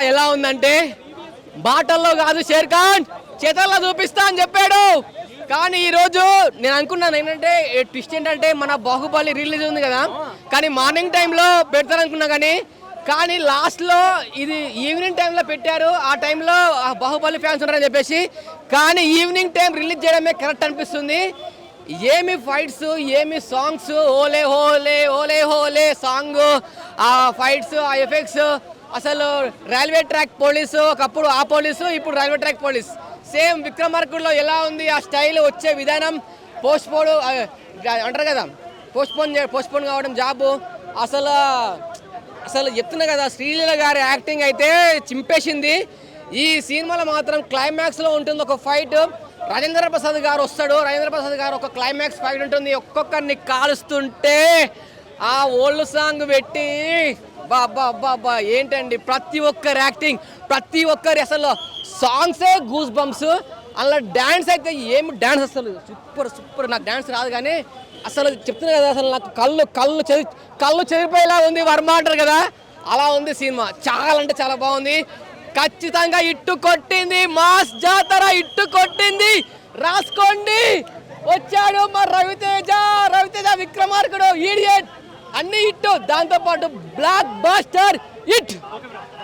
ఎలా ఉందంటే బాటల్లో కాదు షేర్ ఖాన్ చేతల్లో చూపిస్తా అని చెప్పాడు. కానీ ఈరోజు నేను అనుకున్నాను ఏంటంటే ట్విస్ట్ ఏంటంటే మన బాహుబలి రిలీజ్ ఉంది కదా, కానీ మార్నింగ్ టైంలో పెడతారు అనుకున్నా కానీ లాస్ట్లో ఇది ఈవినింగ్ టైంలో పెట్టారు. ఆ టైంలో బాహుబలి ఫ్యాన్స్ ఉన్నారని చెప్పేసి, కానీ ఈవినింగ్ టైం రిలీజ్ చేయడమే కరెక్ట్ అనిపిస్తుంది. ఏమి ఫైట్స్, ఏమి సాంగ్స్, ఓలే హోలే ఓలే హోలే సాంగ్, ఆ ఫైట్స్, ఆ ఎఫెక్ట్స్, అసలు రైల్వే ట్రాక్ పోలీసు, ఒకప్పుడు ఆ పోలీసు, ఇప్పుడు రైల్వే ట్రాక్ పోలీస్ సేమ్ విక్రమార్కుడులో ఎలా ఉంది ఆ స్టైల్, వచ్చే విధానం, పోస్ట్పోన్ అంటారు కదా, పోస్ట్పోన్ కావడం జాబు, అసలు అసలు చెప్తున్నా కదా శ్రీలీల గారి యాక్టింగ్ అయితే చింపేసింది. ఈ సినిమాలో మాత్రం క్లైమాక్స్లో ఉంటుంది ఒక ఫైట్, రాజేంద్ర ప్రసాద్ గారు వస్తాడు. రాజేంద్ర ప్రసాద్ గారు ఒక క్లైమాక్స్ ఫైట్ ఉంటుంది, ఒక్కొక్కరిని కాలుస్తుంటే ఆ ఓల్డ్ సాంగ్ పెట్టి బాబా ఏంటండి ప్రతి ఒక్కరి యాక్టింగ్, ప్రతి ఒక్కరి అసలు సాంగ్సే గూస్ బంప్స్. అలా డ్యాన్స్ అయితే ఏమి డ్యాన్స్, అసలు సూపర్ సూపర్. నాకు డ్యాన్స్ రాదు కానీ అసలు చెప్తున్నా కదా, అసలు నాకు కళ్ళు చెదిరిపోయేలా ఉంది. వర్మ అంటారు కదా, అలా ఉంది సినిమా. చాలా అంటే చాలా బాగుంది. ఖచ్చితంగా ఇట్టు కొట్టింది, మాస్ జాతర ఇట్టు కొట్టింది, రాసుకోండి. వచ్చాడు మా రవితేజ విక్రమార్కుడు, ఈడియట్, అన్ని ఇట్టు, దాంతోపాటు బ్లాక్ బాస్టర్ హిట్.